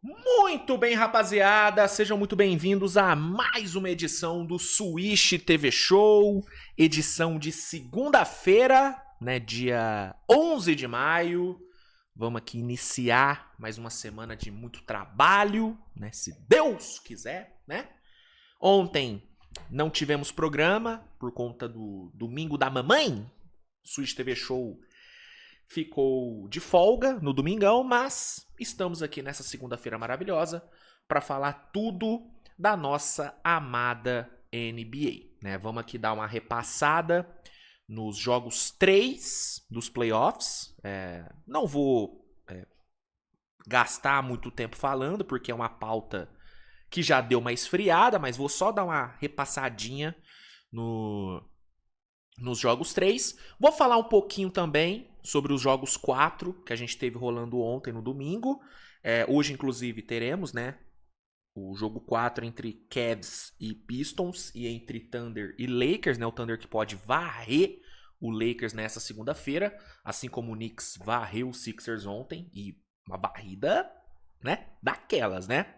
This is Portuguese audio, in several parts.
Muito bem, rapaziada, sejam muito bem-vindos a mais uma edição do Switch TV Show, edição de segunda-feira, né, dia 11 de maio. Vamos aqui iniciar mais uma semana de muito trabalho, né, se Deus quiser, né? Ontem não tivemos programa por conta do Domingo da Mamãe. Switch TV Show ficou de folga no domingão, mas estamos aqui nessa segunda-feira maravilhosa para falar tudo da nossa amada NBA, né? Vamos aqui dar uma repassada nos jogos 3 dos playoffs. Não vou gastar muito tempo falando, porque é uma pauta que já deu uma esfriada, mas vou só dar uma repassadinha nos jogos 3. Vou falar um pouquinho também sobre os jogos 4 que a gente teve rolando ontem no domingo. Hoje, inclusive, teremos, né, o jogo 4 entre Cavs e Pistons e entre Thunder e Lakers, né? O Thunder que pode varrer o Lakers nessa segunda-feira, assim como o Knicks varreu o Sixers ontem, e uma varrida, né, daquelas, né?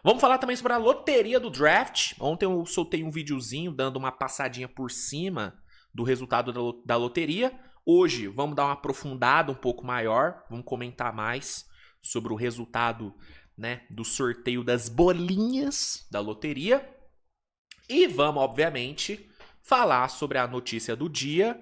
Vamos falar também sobre a loteria do draft. Ontem eu soltei um videozinho dando uma passadinha por cima do resultado da loteria. Hoje vamos dar uma aprofundada um pouco maior, vamos comentar mais sobre o resultado, né, do sorteio das bolinhas da loteria. E vamos, obviamente, falar sobre a notícia do dia,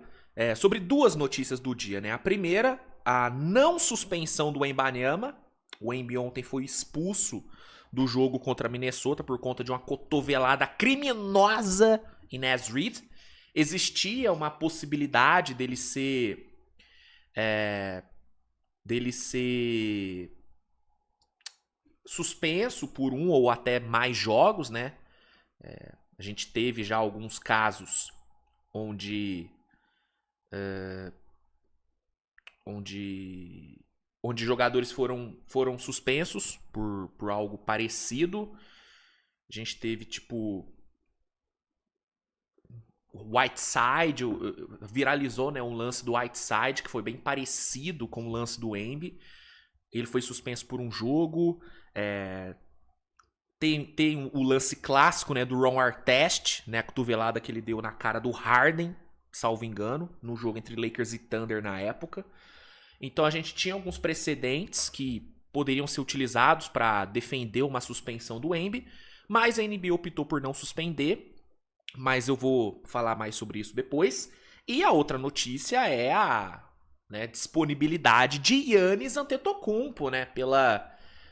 sobre duas notícias do dia, né? A primeira, a não suspensão do Wembanyama. O Wemby ontem foi expulso do jogo contra a Minnesota por conta de uma cotovelada criminosa em Naz Reid. Existia uma possibilidade dele ser suspenso por um ou até mais jogos, né? A gente teve já alguns casos onde jogadores foram suspensos por algo parecido. A gente teve, tipo, Whiteside, viralizou, né, um lance do Whiteside que foi bem parecido com o lance do Wemby. Ele foi suspenso por um jogo. Tem o lance clássico, né, do Ron Artest, né, a cotovelada que ele deu na cara do Harden, salvo engano, no jogo entre Lakers e Thunder na época. Então a gente tinha alguns precedentes que poderiam ser utilizados para defender uma suspensão do Wemby, mas a NBA optou por não suspender. Mas eu vou falar mais sobre isso depois. E a outra notícia é a, né, disponibilidade de Giannis Antetokounmpo, né? Pela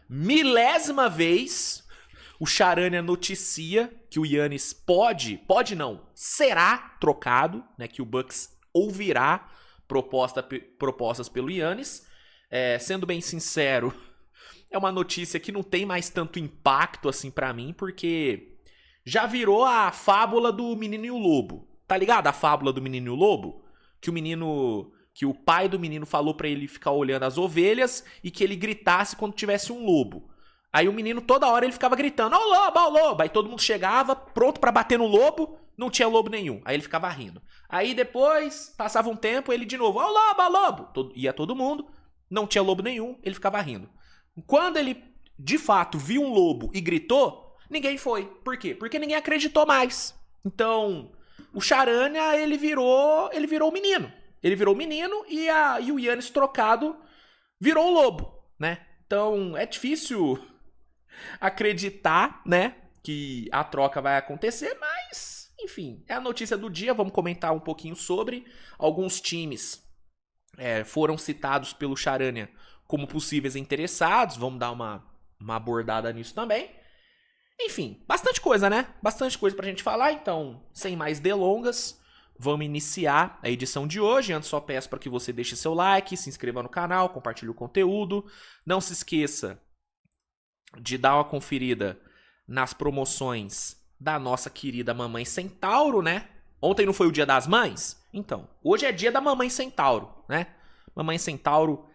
milésima vez, o Charania noticia que o Giannis pode não, será trocado, né? Que o Bucks ouvirá propostas pelo Giannis. Sendo bem sincero, é uma notícia que não tem mais tanto impacto assim pra mim, porque já virou a fábula do menino e o lobo. Tá ligado? A fábula do menino e o lobo? Que o pai do menino falou pra ele ficar olhando as ovelhas e que ele gritasse quando tivesse um lobo. Aí o menino toda hora ele ficava gritando: "Ó o lobo, ó o lobo!" Aí todo mundo chegava pronto pra bater no lobo, não tinha lobo nenhum. Aí ele ficava rindo. Aí depois, passava um tempo, ele de novo: "Ó o lobo, ó o lobo!" Ia todo mundo, não tinha lobo nenhum, ele ficava rindo. Quando ele de fato viu um lobo e gritou, ninguém foi. Por quê? Porque ninguém acreditou mais. Então, o Charania, ele virou o menino. Ele virou o menino e o Giannis trocado virou o lobo, né? Então, é difícil acreditar, né, que a troca vai acontecer, mas, enfim, é a notícia do dia. Vamos comentar um pouquinho sobre. Alguns times foram citados pelo Charania como possíveis interessados. Vamos dar uma abordada nisso também. Enfim, bastante coisa, né? Bastante coisa pra gente falar, então, sem mais delongas, vamos iniciar a edição de hoje. Antes, só peço para que você deixe seu like, se inscreva no canal, compartilhe o conteúdo. Não se esqueça de dar uma conferida nas promoções da nossa querida Mamãe Centauro, né? Ontem não foi o dia das mães? Então, hoje é dia da Mamãe Centauro, né? Mamãe Centauro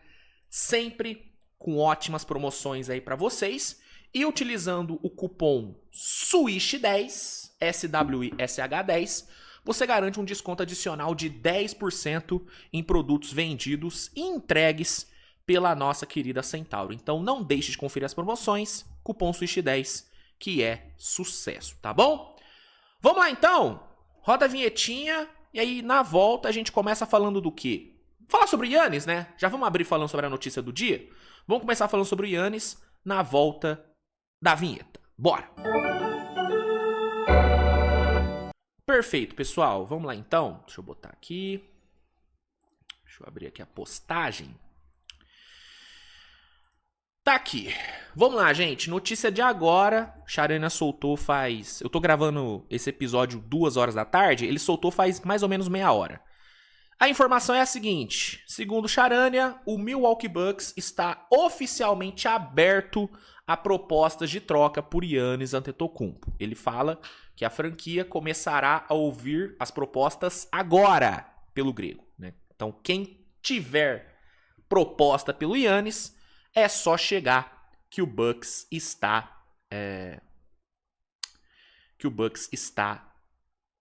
sempre com ótimas promoções aí pra vocês. E utilizando o cupom SWISH10, SWISH10, você garante um desconto adicional de 10% em produtos vendidos e entregues pela nossa querida Centauro. Então não deixe de conferir as promoções, cupom SWISH10, que é sucesso, tá bom? Vamos lá então, roda a vinhetinha e aí na volta a gente começa falando do quê? Falar sobre o Yannis, né? Já vamos abrir falando sobre a notícia do dia? Vamos começar falando sobre o Yannis na volta da vinheta. Bora! Perfeito, pessoal. Vamos lá então. Deixa eu botar aqui. Deixa eu abrir aqui a postagem. Tá aqui. Vamos lá, gente. Notícia de agora. Charania soltou faz... Eu tô gravando esse episódio 2 horas da tarde. Ele soltou faz mais ou menos meia hora. A informação é a seguinte. Segundo Charania, o Milwaukee Bucks está oficialmente aberto a propostas de troca por Giannis Antetokounmpo. Ele fala que a franquia começará a ouvir as propostas agora pelo grego, né? Então, quem tiver proposta pelo Giannis, é só chegar que o Bucks está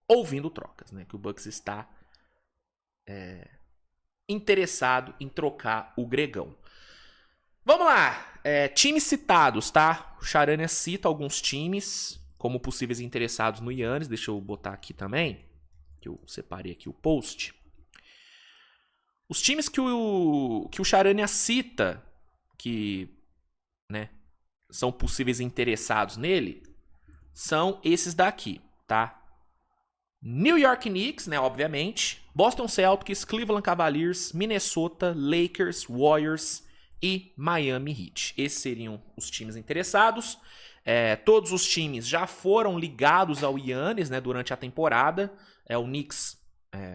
ouvindo trocas, né? Que o Bucks está interessado em trocar o gregão. Vamos lá, times citados, tá? O Charania cita alguns times como possíveis interessados no Giannis. Deixa eu botar aqui também, que eu separei aqui o post. Os times que o Charania cita, que, né, são possíveis interessados nele, são esses daqui, tá? New York Knicks, né, obviamente, Boston Celtics, Cleveland Cavaliers, Minnesota, Lakers, Warriors e Miami Heat. Esses seriam os times interessados. Todos os times já foram ligados ao Giannis, né, durante a temporada. O Knicks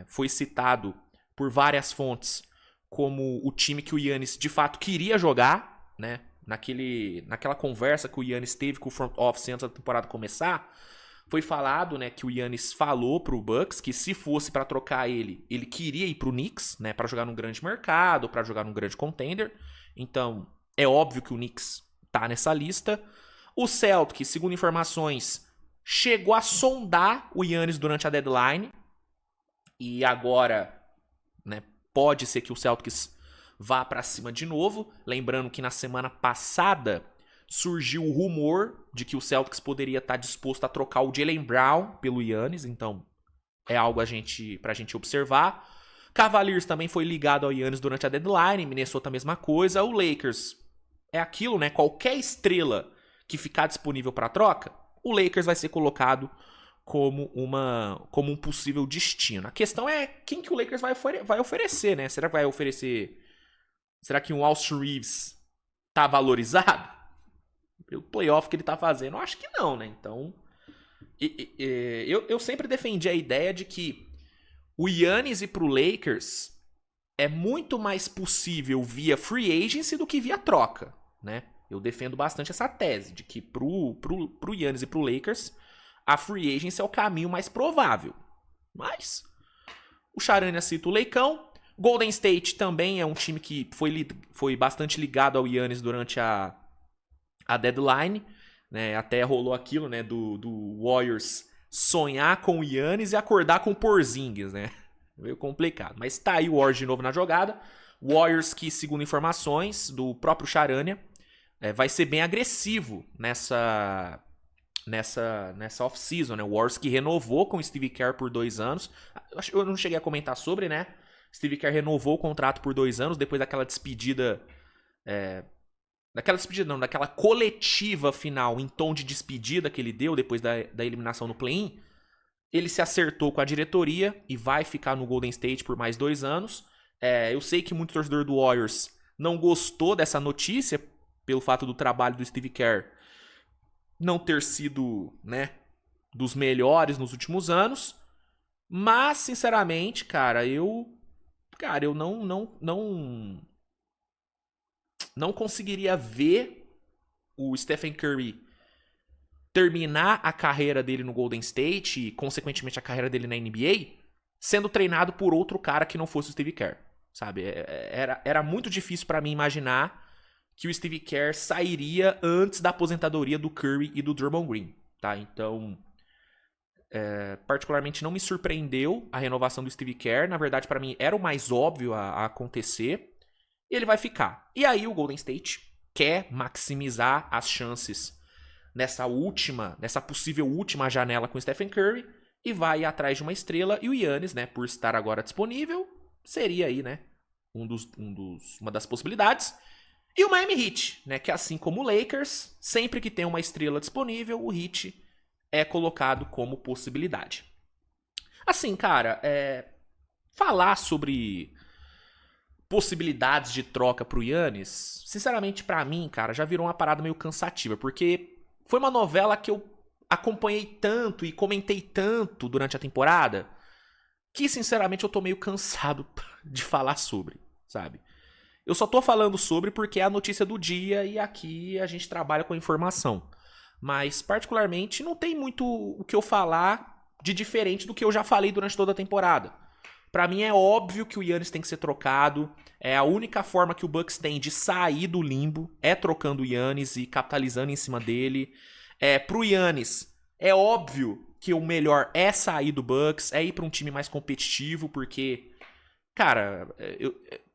foi citado por várias fontes como o time que o Giannis de fato queria jogar, né? Naquela conversa que o Giannis teve com o front office antes da temporada começar, foi falado, né, que o Giannis falou pro Bucks que se fosse para trocar ele queria ir pro Knicks, né, para jogar num grande mercado, para jogar num grande contender. Então, é óbvio que o Knicks tá nessa lista. O Celtics, segundo informações, chegou a sondar o Giannis durante a deadline. E agora, né, pode ser que o Celtics vá para cima de novo. Lembrando que na semana passada surgiu o rumor de que o Celtics poderia estar disposto a trocar o Jaylen Brown pelo Giannis. Então, é algo pra gente observar. Cavaliers também foi ligado ao Giannis durante a deadline. Minnesota, a mesma coisa. O Lakers é aquilo, né? Qualquer estrela que ficar disponível para troca, o Lakers vai ser colocado como um possível destino. A questão é quem que o Lakers vai oferecer, né? Será que vai oferecer... Será que um Austin Reeves tá valorizado? Pelo playoff que ele tá fazendo? Eu acho que não, né? Então, eu sempre defendi a ideia de que o Giannis ir pro Lakers é muito mais possível via free agency do que via troca, né? Eu defendo bastante essa tese de que pro Giannis e pro Lakers a free agency é o caminho mais provável. Mas o Charania cita o Leicão. Golden State também é um time que foi bastante ligado ao Giannis durante a deadline, né? Até rolou aquilo, né, do Warriors sonhar com o Giannis e acordar com o Porzingis, né? Meio complicado. Mas tá aí o Warriors de novo na jogada. Warriors que, segundo informações do próprio Charania, vai ser bem agressivo nessa off-season, né? O Warriors que renovou com o Steve Kerr por 2 anos. Eu não cheguei a comentar sobre, né? Steve Kerr renovou o contrato por 2 anos depois daquela despedida... daquela coletiva final em tom de despedida que ele deu depois da eliminação no play-in. Ele se acertou com a diretoria e vai ficar no Golden State por mais 2 anos. Eu sei que muito torcedor do Warriors não gostou dessa notícia pelo fato do trabalho do Steve Kerr não ter sido, né, dos melhores nos últimos anos. Mas, sinceramente, cara, eu não conseguiria ver o Stephen Curry terminar a carreira dele no Golden State e, consequentemente, a carreira dele na NBA sendo treinado por outro cara que não fosse o Steve Kerr, sabe? Era muito difícil pra mim imaginar que o Steve Kerr sairia antes da aposentadoria do Curry e do Draymond Green, tá? Então, particularmente não me surpreendeu a renovação do Steve Kerr. Na verdade, pra mim, era o mais óbvio a acontecer. e ele vai ficar. E aí o Golden State quer maximizar as chances nessa possível última janela com o Stephen Curry e vai atrás de uma estrela. E o Giannis, né, por estar agora disponível, seria aí, né, uma das possibilidades. E o Miami Heat, né, que assim como o Lakers, sempre que tem uma estrela disponível, o Heat é colocado como possibilidade. Assim, cara, falar sobre possibilidades de troca pro Giannis, sinceramente pra mim, cara, já virou uma parada meio cansativa, porque foi uma novela que eu acompanhei tanto e comentei tanto durante a temporada, que sinceramente eu tô meio cansado de falar sobre, sabe? Eu só tô falando sobre porque é a notícia do dia e aqui a gente trabalha com a informação. Mas, particularmente, não tem muito o que eu falar de diferente do que eu já falei durante toda a temporada. Pra mim é óbvio que o Giannis tem que ser trocado. É a única forma que o Bucks tem de sair do limbo é trocando o Giannis e capitalizando em cima dele. Pro Giannis, é óbvio que o melhor é sair do Bucks, é ir pra um time mais competitivo, porque, cara,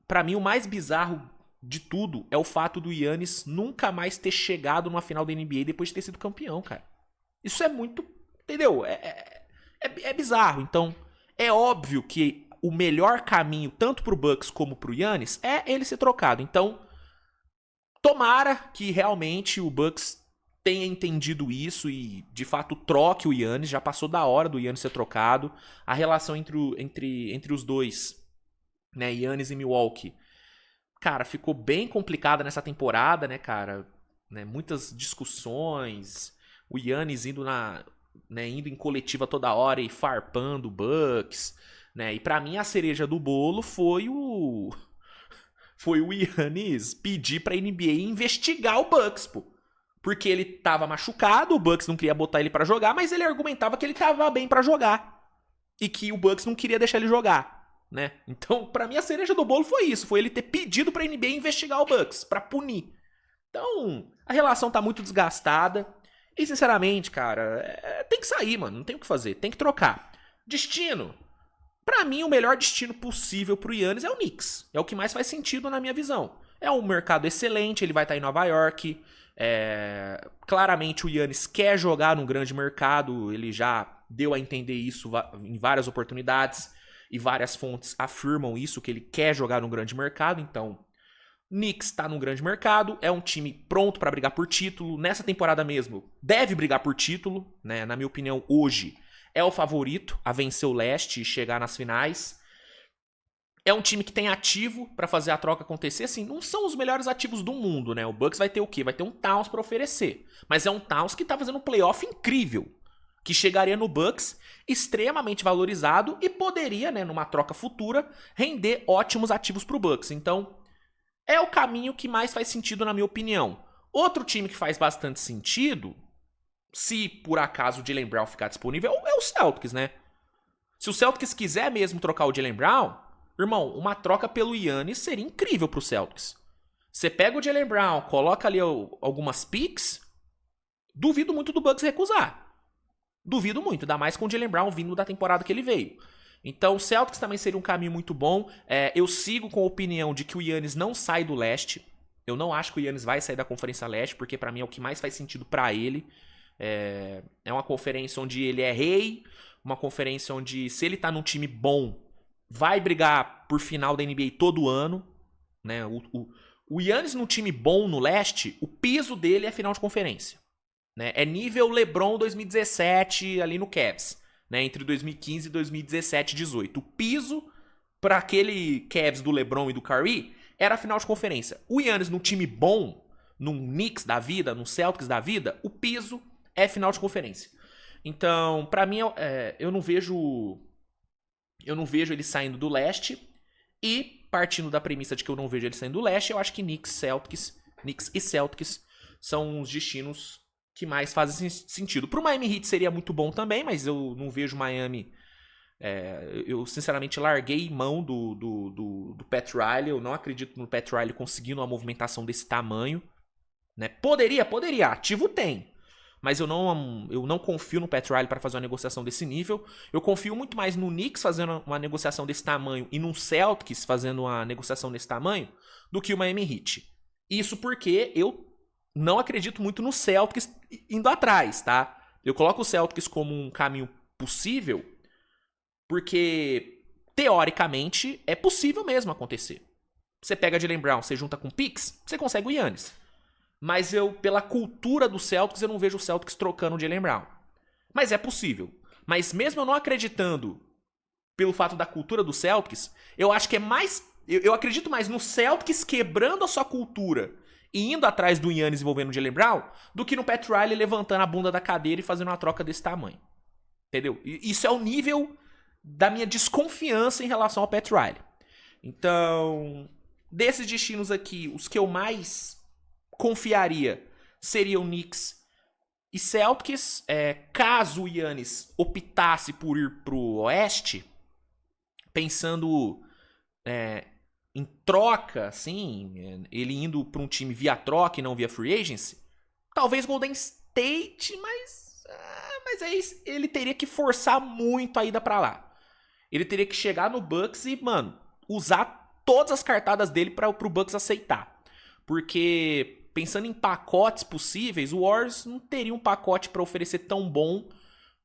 pra mim o mais bizarro de tudo é o fato do Giannis nunca mais ter chegado numa final da NBA depois de ter sido campeão, cara. Isso é muito, entendeu? É bizarro. Então, é óbvio que o melhor caminho, tanto pro Bucks como pro Giannis, é ele ser trocado. Então, tomara que realmente o Bucks tenha entendido isso e, de fato, troque o Giannis. Já passou da hora do Giannis ser trocado. A relação entre os dois, né, Giannis e Milwaukee, cara, ficou bem complicada nessa temporada, né, cara? Né, muitas discussões, o Giannis indo indo em coletiva toda hora e farpando o Bucks, né? E pra mim a cereja do bolo foi o Giannis pedir pra NBA investigar o Bucks, pô. Porque ele tava machucado, o Bucks não queria botar ele pra jogar, mas ele argumentava que ele tava bem pra jogar e que o Bucks não queria deixar ele jogar, né? Então, pra mim a cereja do bolo foi isso, foi ele ter pedido pra NBA investigar o Bucks pra punir. Então, a relação tá muito desgastada. E, sinceramente, cara, tem que sair, mano. Não tem o que fazer. Tem que trocar. Destino. Pra mim, o melhor destino possível pro Giannis é o Knicks. É o que mais faz sentido na minha visão. É um mercado excelente, ele vai estar em Nova York. Claramente o Giannis quer jogar num grande mercado. Ele já deu a entender isso em várias oportunidades. E várias fontes afirmam isso, que ele quer jogar num grande mercado. Então, Knicks está num grande mercado, é um time pronto para brigar por título. Nessa temporada mesmo, deve brigar por título, né? Na minha opinião, hoje é o favorito a vencer o leste e chegar nas finais. É um time que tem ativo para fazer a troca acontecer. Assim, não são os melhores ativos do mundo, né? O Bucks vai ter o quê? Vai ter um Towns para oferecer. Mas é um Towns que tá fazendo um playoff incrível, que chegaria no Bucks extremamente valorizado e poderia, né, numa troca futura, render ótimos ativos pro Bucks. Então, é o caminho que mais faz sentido, na minha opinião. Outro time que faz bastante sentido, se por acaso o Jaylen Brown ficar disponível, é o Celtics, né? Se o Celtics quiser mesmo trocar o Jaylen Brown, irmão, uma troca pelo Giannis seria incrível pro Celtics. Você pega o Jaylen Brown, coloca ali algumas picks, duvido muito do Bucks recusar. Duvido muito, ainda mais com o Jaylen Brown vindo da temporada que ele veio. Então, o Celtics também seria um caminho muito bom. Eu sigo com a opinião de que o Giannis não sai do leste. Eu não acho que o Giannis vai sair da Conferência Leste, porque pra mim é o que mais faz sentido pra ele. É uma conferência onde ele é rei, uma conferência onde, se ele tá num time bom, vai brigar por final da NBA todo ano, né? O Giannis num time bom no leste, o piso dele é final de conferência, né? É nível LeBron 2017 ali no Cavs, né? Entre 2015 e 2017, 18. O piso para aquele Cavs do LeBron e do Curry era a final de conferência. O Giannis num time bom, num Knicks da vida, num Celtics da vida, o piso é final de conferência. Então, pra mim, eu não vejo ele saindo do leste. E, partindo da premissa de que eu não vejo ele saindo do leste, eu acho que Knicks e Celtics são os destinos que mais fazem sentido. Pro Miami Heat seria muito bom também, mas eu não vejo Miami... eu, sinceramente, larguei mão do Pat Riley. Eu não acredito no Pat Riley conseguindo uma movimentação desse tamanho, né? Poderia. Ativo tem. mas eu não confio no Pat Riley para fazer uma negociação desse nível. Eu confio muito mais no Knicks fazendo uma negociação desse tamanho e no Celtics fazendo uma negociação desse tamanho do que o Miami Heat. Isso porque eu não acredito muito no Celtics indo atrás, tá? Eu coloco o Celtics como um caminho possível porque, teoricamente, é possível mesmo acontecer. Você pega Jaylen Brown, você junta com picks, você consegue o Giannis. Mas pela cultura do Celtics, eu não vejo o Celtics trocando o Jaylen Brown. Mas é possível. Mas mesmo eu não acreditando pelo fato da cultura do Celtics, eu acho que é mais... Eu acredito mais no Celtics quebrando a sua cultura e indo atrás do Giannis envolvendo o Jaylen Brown do que no Pat Riley levantando a bunda da cadeira e fazendo uma troca desse tamanho. Entendeu? Isso é o nível da minha desconfiança em relação ao Pat Riley. Então, desses destinos aqui, os que eu mais confiaria seriam Knicks e Celtics. Caso o Giannis optasse por ir pro Oeste, pensando em troca, assim, ele indo para um time via troca e não via free agency, talvez Golden State, mas aí ele teria que forçar muito a ida para lá. Ele teria que chegar no Bucks e, mano, usar todas as cartadas dele para pro Bucks aceitar. Porque, pensando em pacotes possíveis, o Warriors não teria um pacote para oferecer tão bom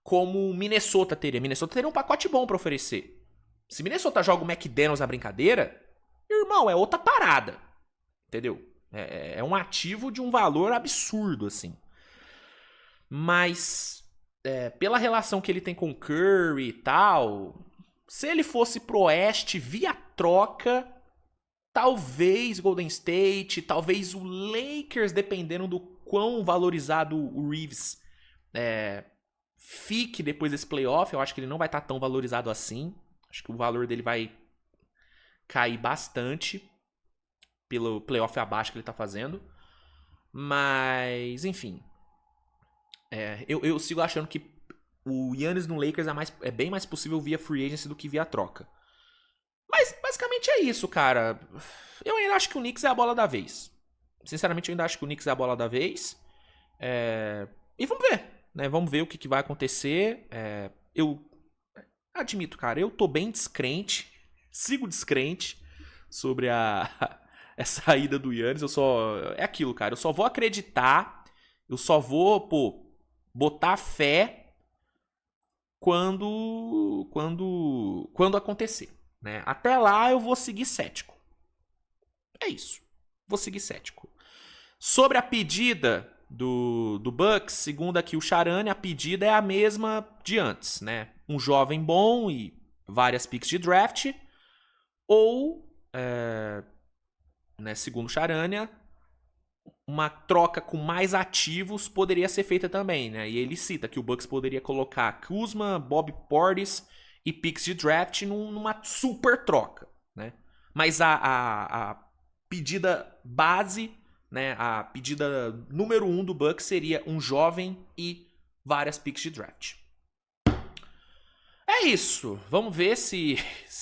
como o Minnesota teria. Minnesota teria um pacote bom para oferecer. Se Minnesota joga o McDaniels na brincadeira, irmão, é outra parada. Entendeu? É um ativo de um valor absurdo, assim. Mas, pela relação que ele tem com o Curry e tal, se ele fosse pro Oeste via troca, talvez Golden State, talvez o Lakers, dependendo do quão valorizado o Reeves fique depois desse playoff. Eu acho que ele não vai estar tão valorizado assim. Acho que o valor dele vai cair bastante pelo playoff abaixo que ele tá fazendo. Mas, enfim. Eu sigo achando que o Giannis no Lakers é bem mais possível via free agency do que via troca. Mas, basicamente é isso, cara. Eu ainda acho que o Knicks é a bola da vez. Sinceramente, eu ainda acho que o Knicks é a bola da vez. E vamos ver, né? Vamos ver o que vai acontecer. Eu admito, cara, eu tô bem descrente. Sigo descrente sobre essa ida do Giannis. É aquilo, cara. Eu só vou acreditar. Eu só vou, botar fé quando acontecer, né? Até lá eu vou seguir cético. É isso. Vou seguir cético. Sobre a pedida do Bucks, segundo aqui o Charane, a pedida é a mesma de antes, né? Um jovem bom e várias picks de draft. Ou, né, segundo o Charania, uma troca com mais ativos poderia ser feita também, né? E ele cita que o Bucks poderia colocar Kuzma, Bob Portis e picks de draft numa super troca, né? Mas a pedida base, né? A pedida número 1 do Bucks seria um jovem e várias picks de draft. É isso. Vamos ver se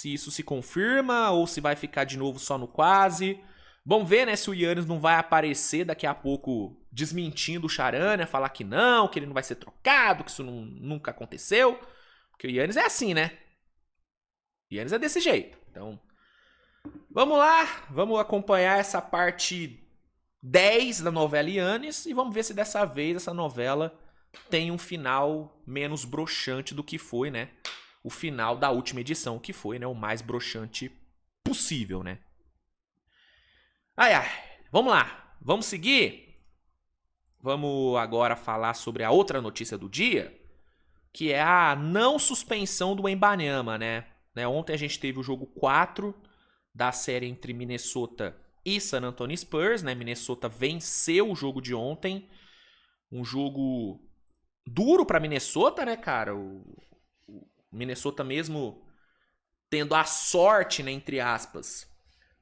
isso se confirma ou se vai ficar de novo só no quase. Vamos ver, né, se o Giannis não vai aparecer daqui a pouco desmentindo o Charania, falar que ele não vai ser trocado, que isso nunca aconteceu. Porque o Giannis é assim, né? O Giannis é desse jeito. Então, vamos lá. Vamos acompanhar essa parte 10 da novela Giannis e vamos ver se dessa vez essa novela tem um final menos broxante do que foi, né? O final da última edição, que foi, né, o mais broxante possível, né? Vamos lá, vamos seguir? Vamos agora falar sobre a outra notícia do dia, que é a não suspensão do Wembanyama, né? Ontem a gente teve o jogo 4 da série entre Minnesota e San Antonio Spurs, né? Minnesota venceu o jogo de ontem, um jogo duro para Minnesota, né, cara? O Minnesota mesmo tendo a sorte, né, entre aspas,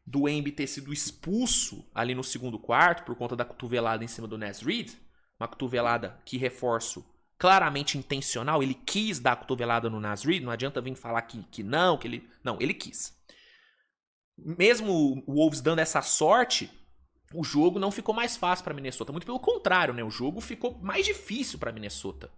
do Embi ter sido expulso ali no segundo quarto por conta da cotovelada em cima do Naz Reid. Uma cotovelada que, reforço, claramente intencional. Ele quis dar a cotovelada no Naz Reid. Não adianta vir falar que não, que ele... Não, ele quis. Mesmo o Wolves dando essa sorte, o jogo não ficou mais fácil para Minnesota. Muito pelo contrário, né? O jogo ficou mais difícil para Minnesota.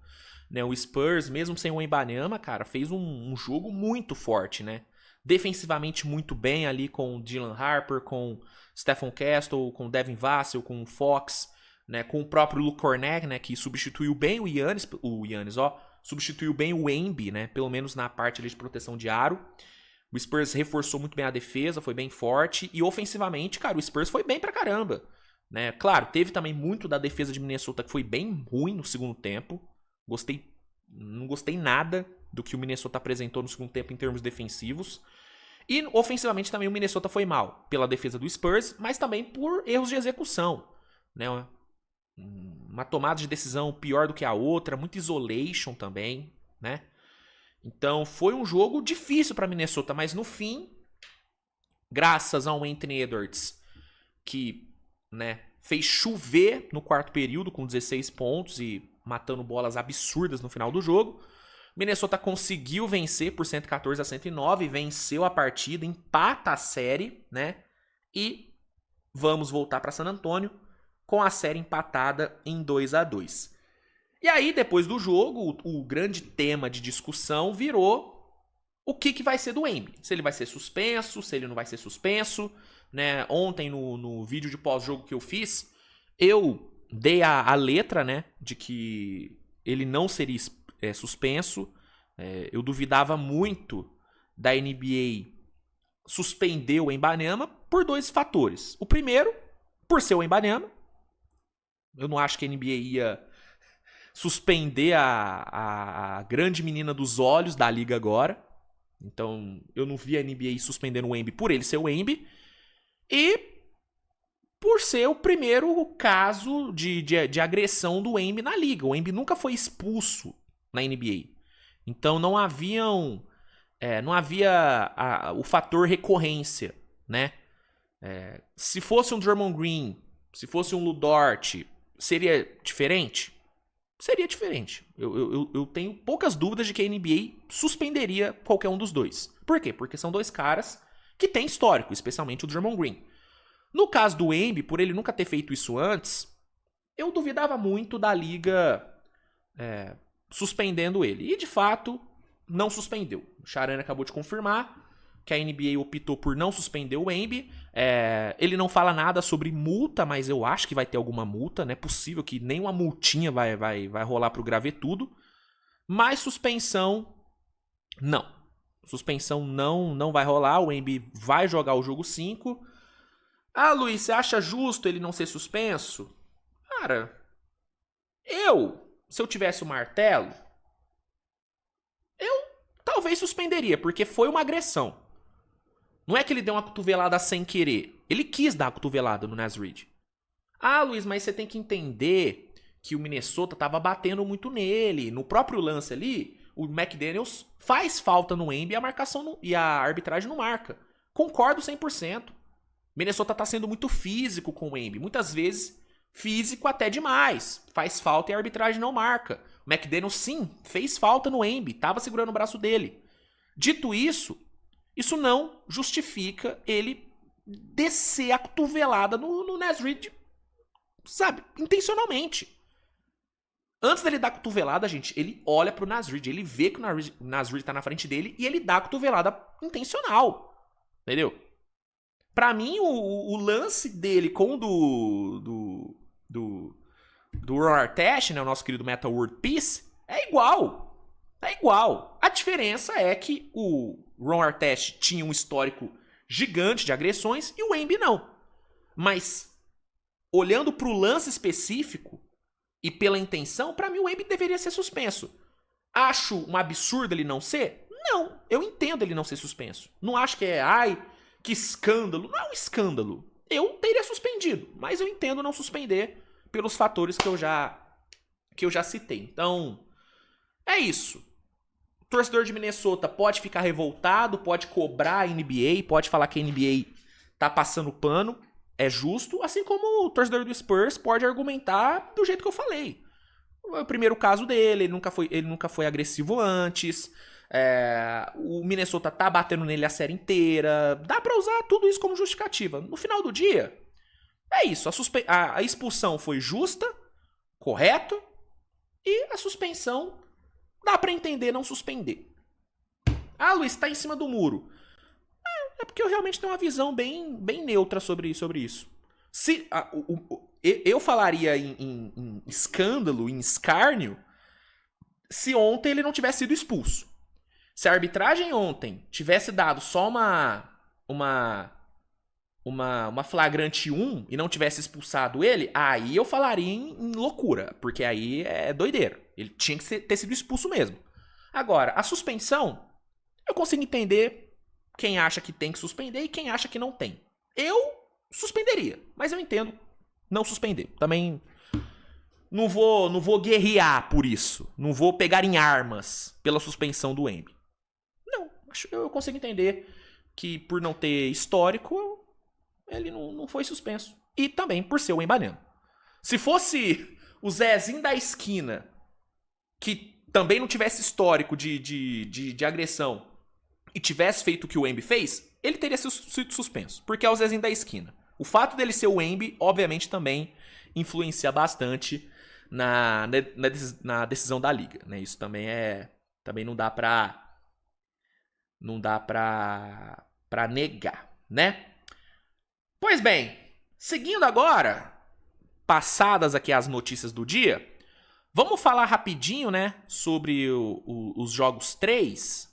Né? O Spurs, mesmo sem o Wembanyama, cara, fez um jogo muito forte, né? Defensivamente muito bem ali com o Dylan Harper, com Stephen Castle, com Devin Vassell, com o Fox, né? Com o próprio Luke Kornet, né? Que substituiu bem o Giannis, substituiu bem o Embi, né? Pelo menos na parte ali de proteção de aro. O Spurs reforçou muito bem a defesa, foi bem forte. E ofensivamente, cara, o Spurs foi bem pra caramba. Né? Claro, teve também muito da defesa de Minnesota que foi bem ruim no segundo tempo. Não gostei nada do que o Minnesota apresentou no segundo tempo em termos defensivos. E ofensivamente também o Minnesota foi mal pela defesa do Spurs, mas também por erros de execução. Né? Uma tomada de decisão pior do que a outra, muito isolation também, né? Então foi um jogo difícil para Minnesota, mas no fim, graças a um Anthony Edwards que, né, fez chover no quarto período com 16 pontos e matando bolas absurdas no final do jogo, Minnesota conseguiu vencer por 114-109, venceu a partida, empata a série, né? E vamos voltar para San Antonio com a série empatada em 2-2. E aí, depois do jogo, o grande tema de discussão virou o que vai ser do Embi. Se ele vai ser suspenso, se ele não vai ser suspenso. Né? Ontem, no vídeo de pós-jogo que eu fiz, eu dei a letra, né, de que ele não seria suspenso. Eu duvidava muito da NBA suspender o Wembanyama por dois fatores. O primeiro, por ser o Wembanyama. Eu não acho que a NBA ia suspender a grande menina dos olhos da liga agora. Então, eu não vi a NBA suspendendo o Embi por ele ser o Embi. E por ser o primeiro caso de agressão do Embi na liga. O Embi nunca foi expulso na NBA. Então, não havia o fator recorrência, né? Se fosse um Draymond Green, se fosse um Lu Dort, seria diferente? Seria diferente. Eu tenho poucas dúvidas de que a NBA suspenderia qualquer um dos dois. Por quê? Porque são dois caras que têm histórico, especialmente o Draymond Green. No caso do Embi, por ele nunca ter feito isso antes, eu duvidava muito da liga suspendendo ele. E, de fato, não suspendeu. O Charana acabou de confirmar que a NBA optou por não suspender o Embi. Ele não fala nada sobre multa, mas eu acho que vai ter alguma multa. Não é possível que nem uma multinha vai rolar pro gravetudo. Mas suspensão, não. Suspensão não vai rolar. O Embi vai jogar o jogo 5. Ah, Luiz, você acha justo ele não ser suspenso? Cara, se eu tivesse o martelo, eu talvez suspenderia, porque foi uma agressão. Não é que ele deu uma cotovelada sem querer. Ele quis dar a cotovelada no Naz Reid. Ah, Luiz, mas você tem que entender que o Minnesota tava batendo muito nele. No próprio lance ali, o McDaniels faz falta no Embi e a marcação e a arbitragem não marca. Concordo 100%. Minnesota tá sendo muito físico com o Embi. Muitas vezes, físico até demais. Faz falta e a arbitragem não marca. O McDaniels, sim, fez falta no Embi. Tava segurando o braço dele. Dito isso não justifica ele descer a cotovelada no Naz Reid, sabe, intencionalmente. Antes dele dar a cotovelada, gente, ele olha pro Naz Reid, ele vê que o Naz Reid tá na frente dele e ele dá a cotovelada intencional. Entendeu? Pra mim, o lance dele com o do Ron Artest, né, o nosso querido Metal World Peace, é igual. É igual. A diferença é que o Ron Artest tinha um histórico gigante de agressões e o Embi não. Mas, olhando pro lance específico e pela intenção, pra mim o Embi deveria ser suspenso. Acho um absurdo ele não ser? Não. Eu entendo ele não ser suspenso. Não acho que que escândalo. Não é um escândalo. Eu teria suspendido, mas eu entendo não suspender pelos fatores que eu já citei. Então, é isso. O torcedor de Minnesota pode ficar revoltado, pode cobrar a NBA, pode falar que a NBA tá passando pano, é justo, assim como o torcedor do Spurs pode argumentar do jeito que eu falei. O primeiro caso dele, ele nunca foi agressivo antes, o Minnesota tá batendo nele a série inteira, dá pra usar tudo isso como justificativa. No final do dia, É isso, a expulsão foi justa, correto, e a suspensão dá pra entender não suspender. Ah, Luiz, tá em cima do muro. É porque eu realmente tenho uma visão bem neutra sobre isso. Se, eu falaria em escândalo, em escárnio, se ontem ele não tivesse sido expulso. Se a arbitragem ontem tivesse dado só uma flagrante 1 e não tivesse expulsado ele, aí eu falaria em loucura, porque aí é doideira. Ele tinha que ter sido expulso mesmo. Agora, a suspensão, eu consigo entender quem acha que tem que suspender e quem acha que não tem. Eu suspenderia, mas eu entendo não suspender. Também não vou guerrear por isso. Não vou pegar em armas pela suspensão do Embi. Não, eu consigo entender que por não ter histórico, ele não foi suspenso. E também por ser o Embanyama. Se fosse o Zezinho da esquina, que também não tivesse histórico de agressão e tivesse feito o que o Embi fez, ele teria sido suspenso. Porque é o Zezinho da esquina. O fato dele ser o Embi, obviamente, também influencia bastante na decisão da liga. Né? Isso também também não dá pra negar, né? Pois bem, seguindo agora, passadas aqui as notícias do dia, vamos falar rapidinho, né, sobre os jogos 3.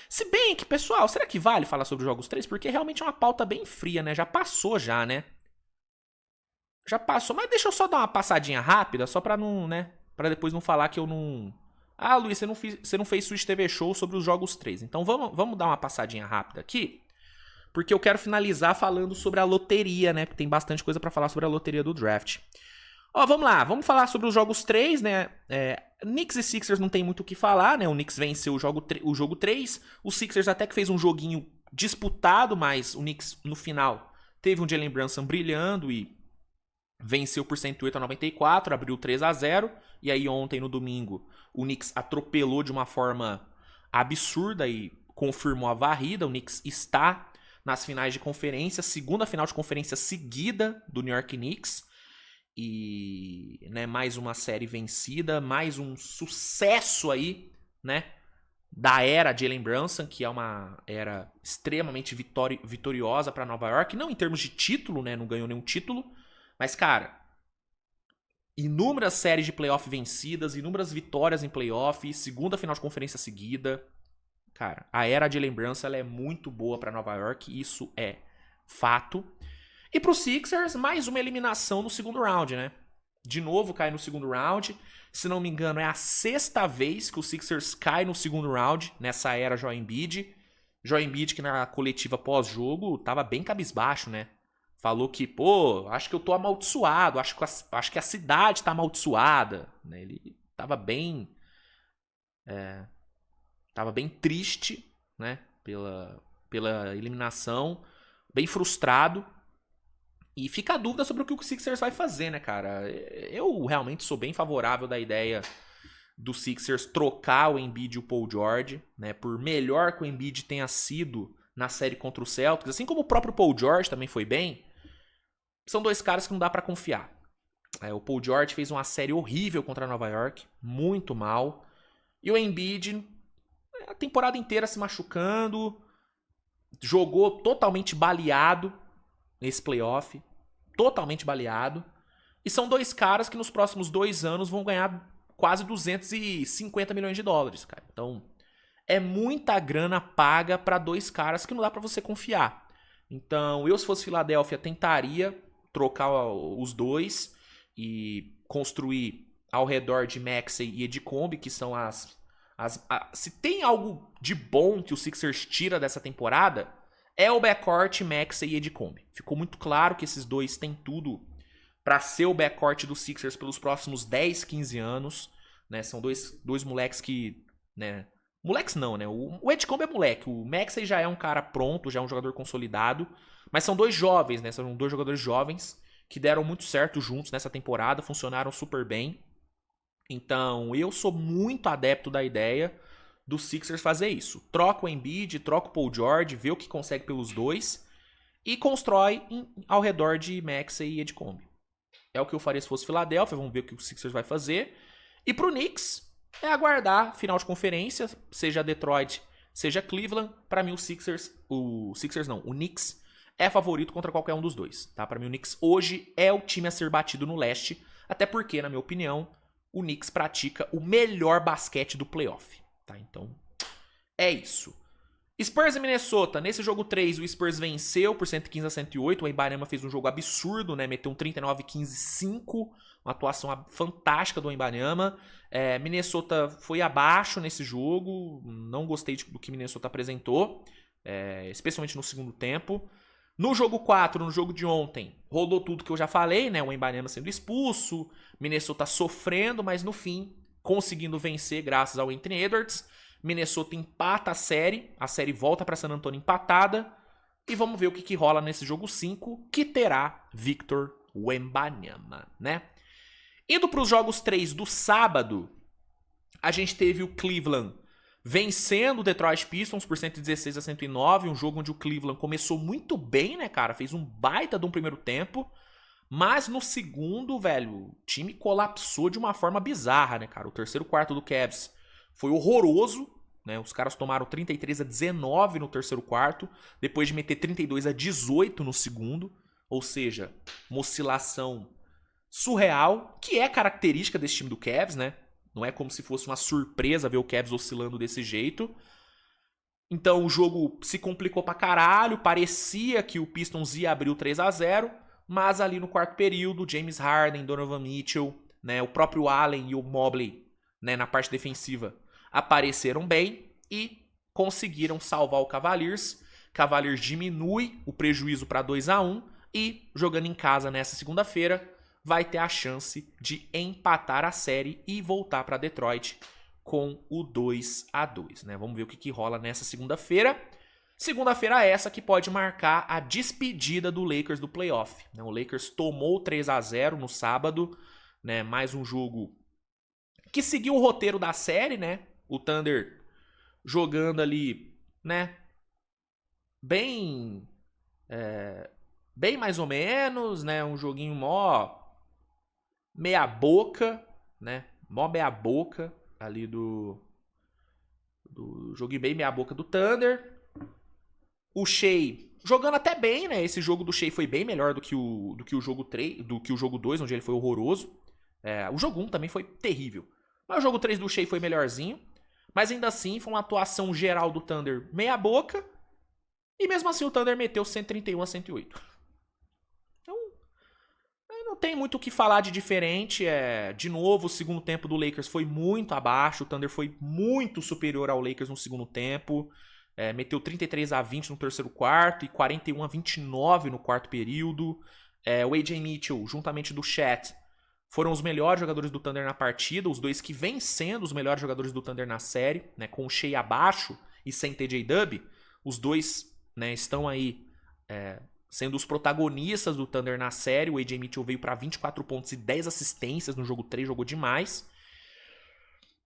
Se bem que, pessoal, será que vale falar sobre os jogos 3? Porque realmente é uma pauta bem fria, né? Já passou já, né? Já passou, mas deixa eu só dar uma passadinha rápida, só pra não, né, pra depois não falar que eu não... Ah, Luiz, você não fez Switch TV Show sobre os jogos 3. Então vamos dar uma passadinha rápida aqui. Porque eu quero finalizar falando sobre a loteria, né? Porque tem bastante coisa pra falar sobre a loteria do draft. Ó, vamos lá. Vamos falar sobre os jogos 3, né? Knicks e Sixers não tem muito o que falar, né? O Knicks venceu o jogo 3. O Sixers até que fez um joguinho disputado, mas o Knicks, no final, teve um Jalen Brunson brilhando e venceu por 108-94, abriu 3-0. E aí ontem, no domingo, o Knicks atropelou de uma forma absurda e confirmou a varrida. O Knicks está nas finais de conferência, segunda final de conferência seguida do New York Knicks. E, né, mais uma série vencida, mais um sucesso aí, né, da era Jalen Brunson, que é uma era extremamente vitoriosa para Nova York, não em termos de título, né, não ganhou nenhum título, mas, cara, inúmeras séries de playoff vencidas, inúmeras vitórias em playoff, segunda final de conferência seguida. Cara, a era Jalen Brunson ela é muito boa para Nova York, isso é fato. E pro Sixers, mais uma eliminação no segundo round, né? De novo cai no segundo round. Se não me engano, é a 6ª vez que o Sixers cai no segundo round, nessa era Joel Embiid. Joel Embiid que na coletiva pós-jogo tava bem cabisbaixo, né? Falou que, pô, acho que eu tô amaldiçoado, acho que a cidade tá amaldiçoada. Né? Ele tava bem... Tava bem triste, né? Pela eliminação. Bem frustrado. E fica a dúvida sobre o que o Sixers vai fazer, né, cara? Eu realmente sou bem favorável da ideia do Sixers trocar o Embiid e o Paul George, né? Por melhor que o Embiid tenha sido na série contra o Celtics, assim como o próprio Paul George também foi bem, são dois caras que não dá pra confiar. O Paul George fez uma série horrível contra Nova York, muito mal. E o Embiid, a temporada inteira se machucando, jogou totalmente baleado nesse playoff, totalmente baleado. E são dois caras que nos próximos 2 anos vão ganhar quase 250 milhões de dólares, cara. Então, é muita grana paga pra dois caras que não dá pra você confiar. Então, eu se fosse Filadélfia, tentaria trocar os dois e construir ao redor de Maxey e Edicombe, que são se tem algo de bom que o Sixers tira dessa temporada, é o backcourt Maxey e Edicombe. Ficou muito claro que esses dois têm tudo pra ser o backcourt do Sixers pelos próximos 10, 15 anos. Né? São dois moleques que... Né? Moleques não, né? O Edicombe é moleque. O Maxey já é um cara pronto, já é um jogador consolidado. Mas são dois jovens, né? São dois jogadores jovens que deram muito certo juntos nessa temporada. Funcionaram super bem. Então, eu sou muito adepto da ideia do Sixers fazer isso. Troca o Embiid, troca o Paul George, vê o que consegue pelos dois e constrói ao redor de Maxey e Edgecombe. É o que eu faria se fosse Philadelphia, vamos ver o que o Sixers vai fazer. E pro Knicks, é aguardar final de conferência, seja Detroit, seja Cleveland. Pra mim o Knicks é favorito contra qualquer um dos dois, tá? Pra mim o Knicks hoje é o time a ser batido no leste, até porque, na minha opinião, o Knicks pratica o melhor basquete do playoff, tá? Então, é isso. Spurs e Minnesota, nesse jogo 3 o Spurs venceu por 115-108, o Wembanyama fez um jogo absurdo, né? Meteu um 39-15-5, uma atuação fantástica do Wembanyama. Minnesota foi abaixo nesse jogo, não gostei do que Minnesota apresentou, especialmente no segundo tempo. No jogo 4, no jogo de ontem, rolou tudo que eu já falei, né? O Wembanyama sendo expulso, Minnesota sofrendo, mas no fim conseguindo vencer graças ao Anthony Edwards. Minnesota empata a série volta para San Antonio empatada, e vamos ver o que rola nesse jogo 5, que terá Victor Wembanyama, né? Indo para os jogos 3 do sábado, a gente teve o Cleveland vencendo o Detroit Pistons por 116-109, um jogo onde o Cleveland começou muito bem, né, cara? Fez um baita de um primeiro tempo, mas no segundo, velho, o time colapsou de uma forma bizarra, né, cara? O terceiro quarto do Cavs foi horroroso, né? Os caras tomaram 33-19 no terceiro quarto, depois de meter 32-18 no segundo, ou seja, uma oscilação surreal, que é característica desse time do Cavs, né? Não é como se fosse uma surpresa ver o Cavs oscilando desse jeito. Então o jogo se complicou pra caralho, parecia que o Pistons ia abrir o 3-0, mas ali no quarto período, James Harden, Donovan Mitchell, né, o próprio Allen e o Mobley, né, na parte defensiva, apareceram bem e conseguiram salvar o Cavaliers. Cavaliers diminui o prejuízo para 2-1 e, jogando em casa nessa segunda-feira, vai ter a chance de empatar a série e voltar para Detroit com o 2-2, né? Vamos ver o que rola nessa segunda-feira. Segunda-feira essa que pode marcar a despedida do Lakers do playoff, né? O Lakers tomou 3-0 no sábado, né? Mais um jogo que seguiu o roteiro da série, né? O Thunder jogando ali, né? Bem mais ou menos, né? Um joguinho mó meia boca, né? Mó meia boca ali do joguinho bem meia boca do Thunder. O Shea jogando até bem, né? Esse jogo do Shea foi bem melhor do que o jogo 3, do que o jogo 2, onde ele foi horroroso. O jogo 1 também foi terrível. Mas o jogo 3 do Shea foi melhorzinho. Mas ainda assim, foi uma atuação geral do Thunder meia boca. E mesmo assim o Thunder meteu 131-108. Então, não tem muito o que falar de diferente. De novo, o segundo tempo do Lakers foi muito abaixo. O Thunder foi muito superior ao Lakers no segundo tempo. Meteu 33-20 no terceiro quarto e 41-29 no quarto período. O A.J. Mitchell, juntamente do Chet, foram os melhores jogadores do Thunder na partida. Os dois que vêm sendo os melhores jogadores do Thunder na série, né, com o Shea abaixo e sem TJ Dub. Os dois, né, estão aí sendo os protagonistas do Thunder na série. O A.J. Mitchell veio para 24 pontos e 10 assistências no jogo 3, jogou demais.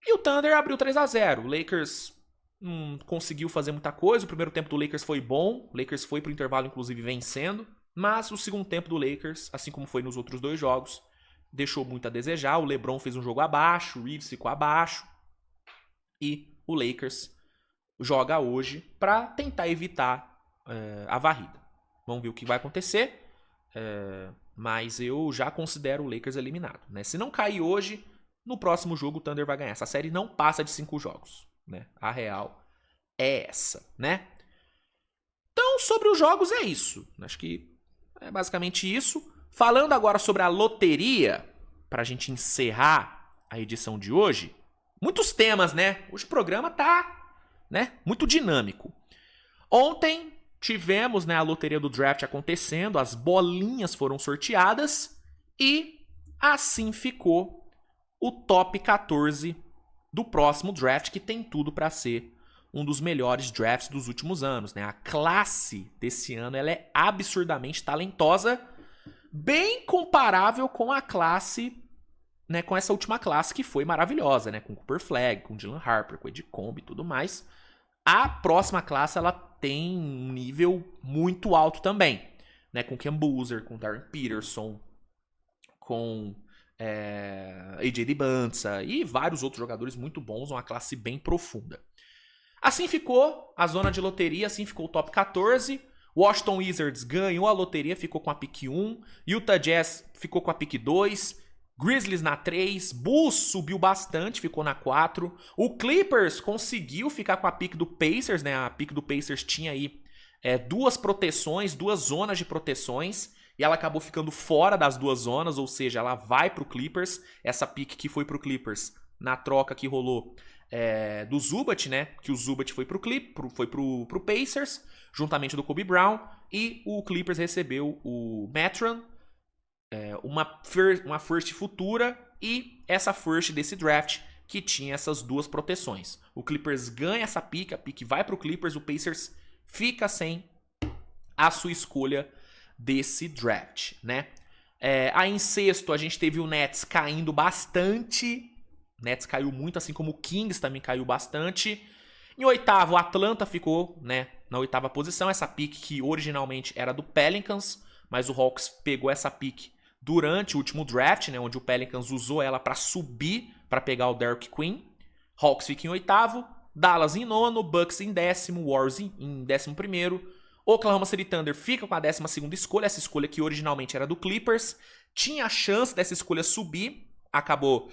E o Thunder abriu 3-0. O Lakers não conseguiu fazer muita coisa. O primeiro tempo do Lakers foi bom. O Lakers foi pro intervalo, inclusive, vencendo. Mas o segundo tempo do Lakers, assim como foi nos outros dois jogos, deixou muito a desejar. O LeBron fez um jogo abaixo, o Reeves ficou abaixo. E o Lakers joga hoje para tentar evitar a varrida. Vamos ver o que vai acontecer. Mas eu já considero o Lakers eliminado, né? Se não cair hoje, no próximo jogo o Thunder vai ganhar. Essa série não passa de 5 jogos, né? A real é essa, né? Então, sobre os jogos é isso. Acho que é basicamente isso. Falando agora sobre a loteria, pra gente encerrar a edição de hoje. Muitos temas, né? Hoje o programa tá, né, muito dinâmico. Ontem tivemos, né, a loteria do draft acontecendo, as bolinhas foram sorteadas e assim ficou o top 14 do próximo draft, que tem tudo pra ser um dos melhores drafts dos últimos anos, né? A classe desse ano ela é absurdamente talentosa, bem comparável com a classe, né, com essa última classe que foi maravilhosa, né, com Cooper Flag, com Dylan Harper, com Edgecombe e tudo mais. A próxima classe ela tem um nível muito alto também, né? Com Ken Boozer, com Darren Peterson, com AJ Dibunza e vários outros jogadores muito bons, uma classe bem profunda. Assim ficou a zona de loteria, assim ficou o top 14. Washington Wizards ganhou a loteria, ficou com a pick 1. Utah Jazz ficou com a pick 2. Grizzlies na 3. Bulls subiu bastante, ficou na 4. O Clippers conseguiu ficar com a pick do Pacers, né? A pick do Pacers tinha aí duas proteções, duas zonas de proteções. E ela acabou ficando fora das duas zonas, ou seja, ela vai pro Clippers. Essa pick que foi pro Clippers na troca que rolou do Zubat, né? Que o Zubat foi pro Pacers, juntamente do Kobe Brown. E o Clippers recebeu o Matron, uma first futura e essa first desse draft que tinha essas duas proteções. O Clippers ganha essa pick, a pick vai pro Clippers, o Pacers fica sem a sua escolha desse draft, né? Aí em sexto a gente teve o Nets caindo bastante. Nets caiu muito, assim como o Kings também caiu bastante. Em oitavo, o Atlanta ficou, né, na oitava posição. Essa pick que originalmente era do Pelicans, mas o Hawks pegou essa pick durante o último draft, né, onde o Pelicans usou ela para subir, para pegar o Derrick Queen. Hawks fica em oitavo, Dallas em nono, Bucks em décimo, Warriors em 11º. Oklahoma City Thunder fica com a 12ª escolha, essa escolha que originalmente era do Clippers. Tinha a chance dessa escolha subir, acabou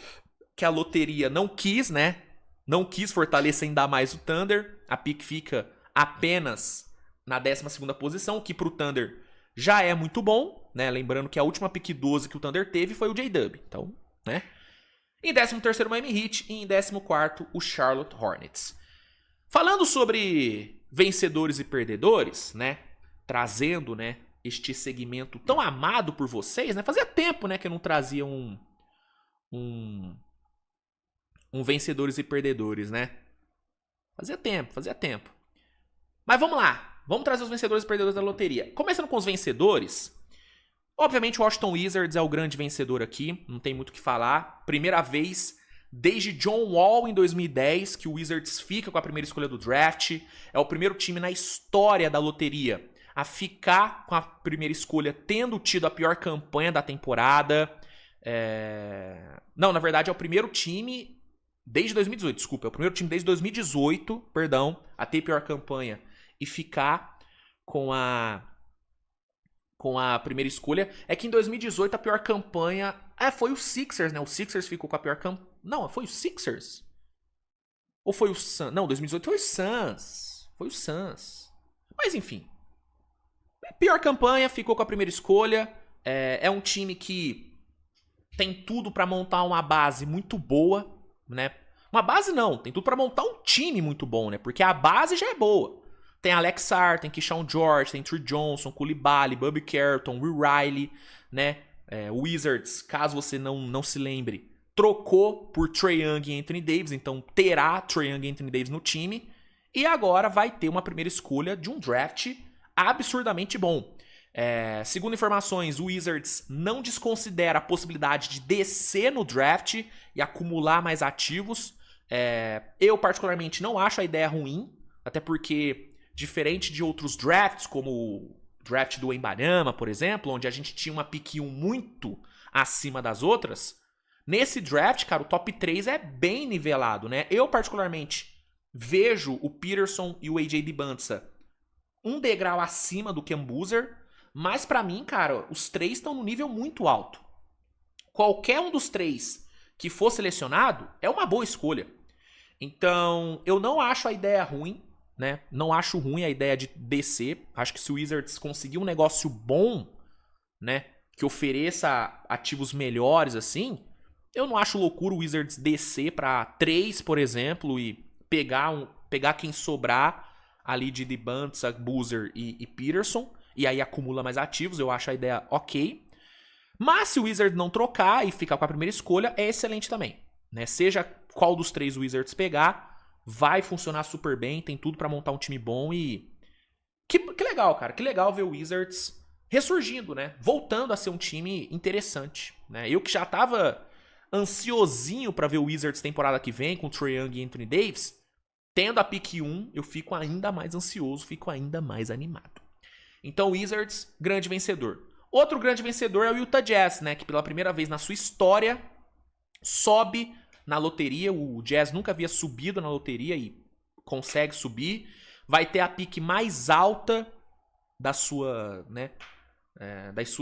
que a loteria não quis, né? Não quis fortalecer ainda mais o Thunder. A pick fica apenas na 12ª posição, o que pro Thunder já é muito bom, né? Lembrando que a última pick 12 que o Thunder teve foi o J-Dub. Então, né? Em 13º, o Miami Heat. E em 14º, o Charlotte Hornets. Falando sobre vencedores e perdedores, né? Trazendo, né, este segmento tão amado por vocês, né? Fazia tempo, né, que eu não trazia um vencedores e perdedores, né? Fazia tempo. Mas vamos lá. Vamos trazer os vencedores e perdedores da loteria. Começando com os vencedores. Obviamente o Washington Wizards é o grande vencedor aqui. Não tem muito o que falar. Primeira vez desde John Wall em 2010 que o Wizards fica com a primeira escolha do draft. É o primeiro time na história da loteria a ficar com a primeira escolha tendo tido a pior campanha da temporada. Não, na verdade é o primeiro time desde 2018, desculpa. É o primeiro time desde 2018, perdão, a ter pior campanha e ficar com a primeira escolha. É que em 2018 a pior campanha foi o Sixers, né? O Sixers ficou com a pior campanha. Não, foi o Sixers? Ou foi o Suns? Não, 2018 foi o Suns. Foi o Suns. Mas enfim. Pior campanha, ficou com a primeira escolha. É um time que tem tudo pra montar uma base muito boa, né? Uma base não, tem tudo pra montar um time muito bom, né? Porque a base já é boa. Tem Alex Sarr, tem Keyshawn George, tem Trey Johnson, Coulibaly, Bobby Carton, Will Riley, né? O Wizards, caso você não se lembre, trocou por Trae Young e Anthony Davis, então terá Trae Young e Anthony Davis no time. E agora vai ter uma primeira escolha de um draft absurdamente bom. Segundo informações, o Wizards não desconsidera a possibilidade de descer no draft e acumular mais ativos. Eu particularmente não acho a ideia ruim, até porque diferente de outros drafts, como o draft do Wembanyama, por exemplo, onde a gente tinha uma pick 1 muito acima das outras, nesse draft, cara, o top 3 é bem nivelado, né? Eu, particularmente, vejo o Peterson e o AJ Dibunza um degrau acima do Ken Boozer, mas pra mim, cara, os três estão no nível muito alto. Qualquer um dos três que for selecionado é uma boa escolha. Então, eu não acho a ideia ruim, né? Não acho ruim a ideia de descer. Acho que se o Wizards conseguir um negócio bom, né, que ofereça ativos melhores assim, eu não acho loucura o Wizards descer pra 3, por exemplo, e pegar quem sobrar ali de Dibunza, Boozer e Peterson, e aí acumula mais ativos. Eu acho a ideia ok. Mas se o Wizards não trocar e ficar com a primeira escolha, é excelente também, né? Seja qual dos três o Wizards pegar, vai funcionar super bem, tem tudo pra montar um time bom e... Que legal, cara. Que legal ver o Wizards ressurgindo, né? Voltando a ser um time interessante, né? Eu que já tava ansiosinho pra ver o Wizards temporada que vem, com Trae Young e Anthony Davis, Tendo a pick 1, eu fico ainda mais ansioso, fico ainda mais animado. Então, Wizards, grande vencedor. Outro grande vencedor é o Utah Jazz, né? Que pela primeira vez na sua história sobe na loteria. O Jazz nunca havia subido na loteria e consegue subir. Vai ter a pick mais alta da sua, né?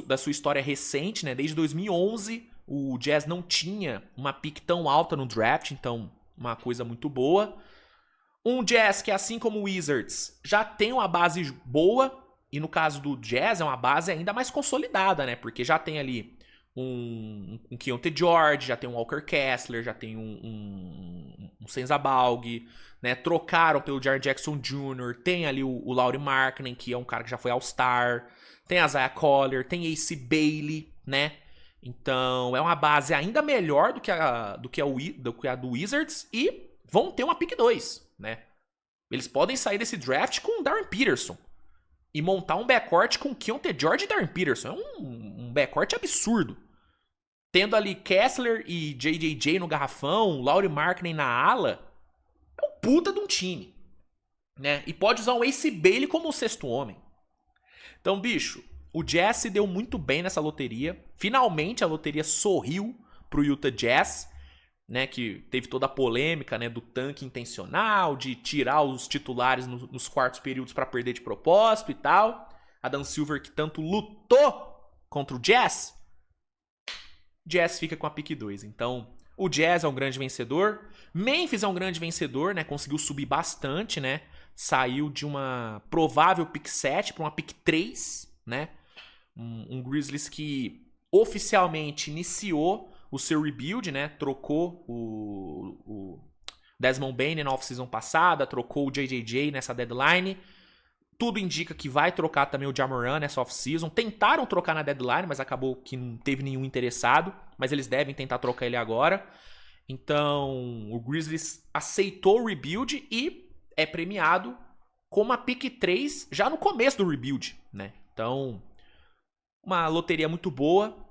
Da sua história recente, né? Desde 2011, o Jazz não tinha uma pick tão alta no draft, então uma coisa muito boa. Um Jazz que, assim como o Wizards, já tem uma base boa, e no caso do Jazz é uma base ainda mais consolidada, né? Porque já tem ali um Keontae George, já tem um Walker Kessler, já tem um Senza Balg, né? Trocaram pelo Jaren Jackson Jr., tem ali o Lauri Markkanen, que é um cara que já foi All-Star, tem a Isaiah Collier, tem Ace Bailey, né? Então é uma base ainda melhor do que a do Wizards, e vão ter uma pick 2, né? Eles podem sair desse draft com o Darren Peterson e montar um backcourt com Keontae George e Darren Peterson. É um backcourt absurdo. Tendo ali Kessler e JJJ no garrafão, Lauri Markkanen na ala, é um puta de um time, né? E pode usar um Ace Bailey como o sexto homem. Então, bicho, o Jazz se deu muito bem nessa loteria. Finalmente a loteria sorriu pro Utah Jazz, né, que teve toda a polêmica, né, do tanque intencional, de tirar os titulares nos quartos períodos para perder de propósito e tal. Adam Silver, que tanto lutou contra o Jazz fica com a pick 2. Então, o Jazz é um grande vencedor. Memphis é um grande vencedor, né, conseguiu subir bastante, né, saiu de uma provável pick 7 para uma pick 3, né, um Grizzlies que oficialmente iniciou o seu rebuild, né? Trocou o Desmond Bane na off-season passada, trocou o JJJ nessa deadline. Tudo indica que vai trocar também o Ja Morant nessa off-season. Tentaram trocar na deadline, mas acabou que não teve nenhum interessado. Mas eles devem tentar trocar ele agora. Então, o Grizzlies aceitou o rebuild e é premiado com uma pick 3 já no começo do rebuild, né? Então, uma loteria muito boa.